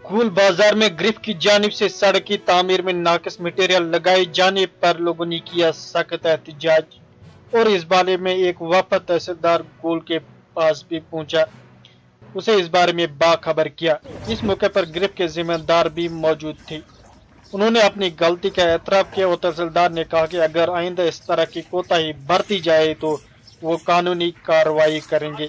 गुल बाजार में गिरफ्त की जानिब से सड़क की तामीर में नाकिस मटेरियल लगाए जाने पर लोगों ने किया सख्त एहतजाज और इस बारे में एक वफद तहसीलदार गुल के पास भी पहुंचा, उसे इस बारे में बाखबर किया। इस मौके पर गिरफ्त के जिम्मेदार भी मौजूद थे। उन्होंने अपनी गलती का एतराफ किया और तहसीलदार ने कहा कि अगर आइंदा इस तरह की कोताही बरती जाए तो वो कानूनी कार्रवाई करेंगे।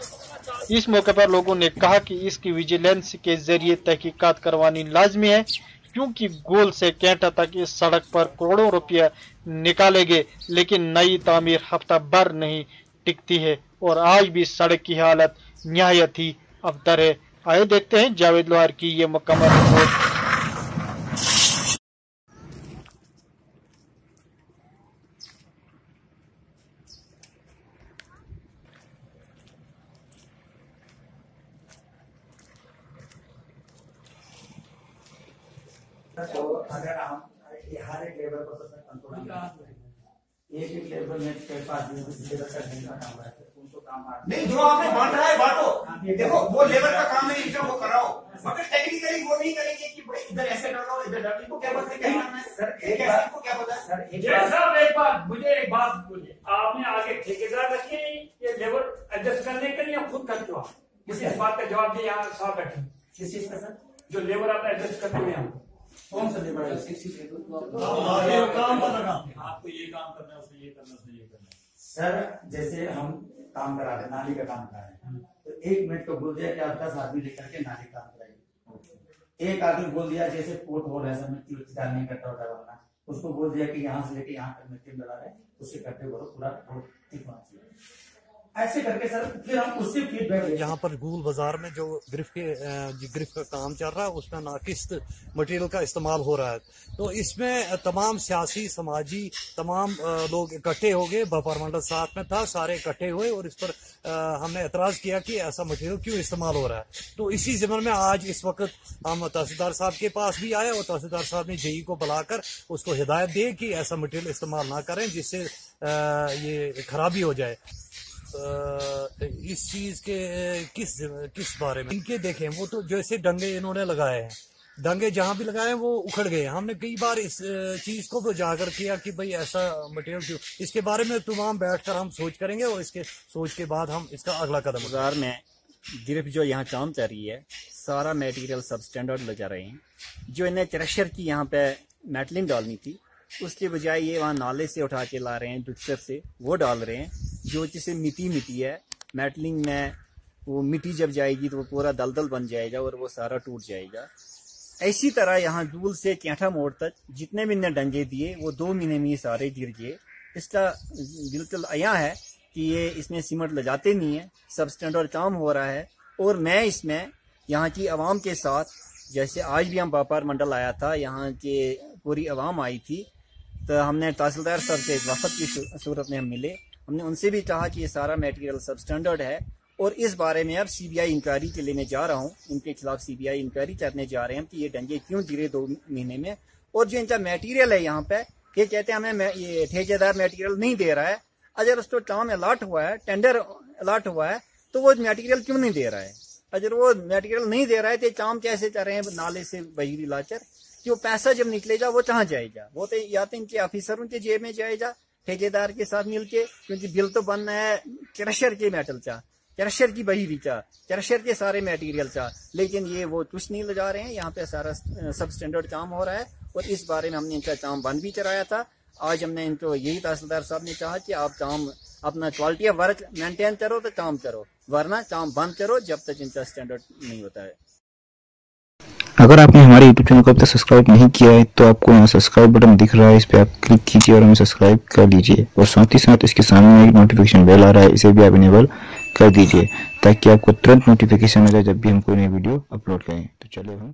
इस मौके पर लोगों ने कहा कि इसकी विजिलेंस के जरिए तहकीकात करवानी लाजमी है, क्योंकि गोल से कैंटा तक इस सड़क पर करोड़ों रुपया निकाले गए, लेकिन नई तामीर हफ्ता भर नहीं टिकती है और आज भी सड़क की हालत निहायत ही अबतर है। आइए देखते हैं जावेद लोहार की ये मुकम्मल रिपोर्ट। तो अगर हम हर एक लेबर को एक लेबर में 5 लेबर करने का काम है, उनको काम नहीं जो आपने बांट रहा है बांटो। देखो वो लेबर का काम है, इसका वो कराओ, मगर टेक्निकली वो नहीं करेंगे कि भाई इधर ऐसे डालो इधर डालो। इनको क्या पता क्या करना है सर? एक को क्या पता है सर? एक बात मुझे एक बात बोलिए, आपने आगे ठेकेदार रखे ये लेबर एडजस्ट करने के लिए खुद करते हो? किसी बात का जवाब दिए यहाँ साहब बैठे। किस चीज का सर? जो लेबर आप एडजस्ट करते हुए कौन सा लेबर है? आपको ये काम करना है, उसने ये करना, उसने ये करना। सर जैसे हम काम करा रहे, नाली का काम करा रहे, तो 1 मिनट को बोल दिया कि आप 10 आदमी लेकर के नाली काम कराइए। एक आदमी बोल दिया जैसे पोर्ट होल है, मिट्टी डालने का टोटा बनना, उसको बोल दिया कि यहाँ से लेके यहाँ तक मिट्टी डला रहे, उससे करते हुए पूरा ठीक होना चाहिए। ऐसे करके सर फिर हम उससे फीडबैक। यहाँ पर गुल बाजार में जो गिरफ्त का काम चल रहा है उसमें नाकिस मटेरियल का इस्तेमाल हो रहा है, तो इसमें तमाम सियासी समाजी तमाम लोग इकट्ठे हो गए। बफरमंडल साथ में था, सारे इकट्ठे हुए और इस पर हमने एतराज किया कि ऐसा मटेरियल क्यों इस्तेमाल हो रहा है। तो इसी ज़मन में आज इस वक्त हम तहसीलदार साहब के पास भी आए और तहसीलदार साहब ने जेई को बुलाकर उसको हिदायत दी कि ऐसा मटेरियल इस्तेमाल ना करें जिससे ये खराबी हो जाए। इस चीज के किस बारे में इनके देखें, वो तो जैसे डंगे इन्होंने लगाए हैं, डंगे जहां भी लगाए वो उखड़ गए। हमने कई बार इस चीज को उजागर किया कि भाई ऐसा मटेरियल क्यों। इसके बारे में तमाम बैठकर हम सोच करेंगे और इसके सोच के बाद हम इसका अगला कदम। बाजार में गिरफ्त जो यहाँ काम चल रही है, सारा मटेरियल सब स्टैंडर्ड लगा रहे हैं। जो इन्हें क्रशर की यहाँ पे मेटलिंग डालनी थी, उसके बजाय ये वहाँ नाले से उठा के ला रहे हैं, दुक्सर से वो डाल रहे हैं, जो जिसे मिट्टी है। मेटलिंग में वो मिट्टी जब जाएगी तो वो पूरा दलदल बन जाएगा और वो सारा टूट जाएगा। इसी तरह यहाँ दूल से कैंठा मोड़ तक जितने भी इन्हें डंगे दिए वो 2 महीने में सारे गिर गए। इसका बिल्कुल अया है कि ये इसमें सीमेंट लगाते नहीं है, सब स्टैंडर्ड काम हो रहा है। और मैं इसमें यहाँ की आवाम के साथ, जैसे आज भी हम व्यापार मंडल आया था, यहाँ के पूरी आवाम आई थी, तो हमने तहसीलदार साहब से एक वफद की सूरत में हम मिले। हमने उनसे भी कहा कि ये सारा मटेरियल सब स्टैंडर्ड है और इस बारे में अब सीबीआई इंक्वायरी के लिए मैं जा रहा हूँ, इनके खिलाफ सीबीआई इंक्वायरी करने जा रहे हैं कि ये डंगे क्यों गिरे 2 महीने में। और जो इनका मटेरियल है यहाँ पे, ये कहते हैं हमें ये ठेकेदार मटेरियल नहीं दे रहा है। अगर उसको काम अलॉट हुआ है, टेंडर अलॉट हुआ है, तो वो मटेरियल क्यों नहीं दे रहा है? अगर वो मटेरियल नहीं दे रहा है तो काम कैसे कर रहे हैं नाले से बजरी लाकर? कि वो पैसा जब निकलेगा वो कहाँ जाएगा? वो तो या तो इनके ऑफिसरों के जेब में जाएगा ठेकेदार के साथ मिलके, क्योंकि बिल तो बनना है क्रशर के मेटल का, क्रशर की बही का, क्रशर के सारे मटेरियल का, लेकिन ये वो कुछ नहीं लगा रहे हैं। यहाँ पे सारा सब स्टैंडर्ड काम हो रहा है और इस बारे में हमने इनका काम बंद भी कराया था। आज हमने इनको यही तहसीलदार साहब ने कहा कि आप काम अपना क्वालिटी ऑफ वर्क मेंटेन करो तो काम करो, वरना काम बंद करो जब तक इनका स्टैंडर्ड नहीं होता है। अगर आपने हमारे YouTube चैनल को अब तक सब्सक्राइब नहीं किया है तो आपको यहाँ सब्सक्राइब बटन दिख रहा है, इस पर आप क्लिक कीजिए और हमें सब्सक्राइब कर लीजिए। और साथ ही साथ इसके सामने एक नोटिफिकेशन बेल आ रहा है, इसे भी आप इनेबल कर दीजिए ताकि आपको तुरंत नोटिफिकेशन मिले जब भी हम कोई नई वीडियो अपलोड करें। तो चलिए हम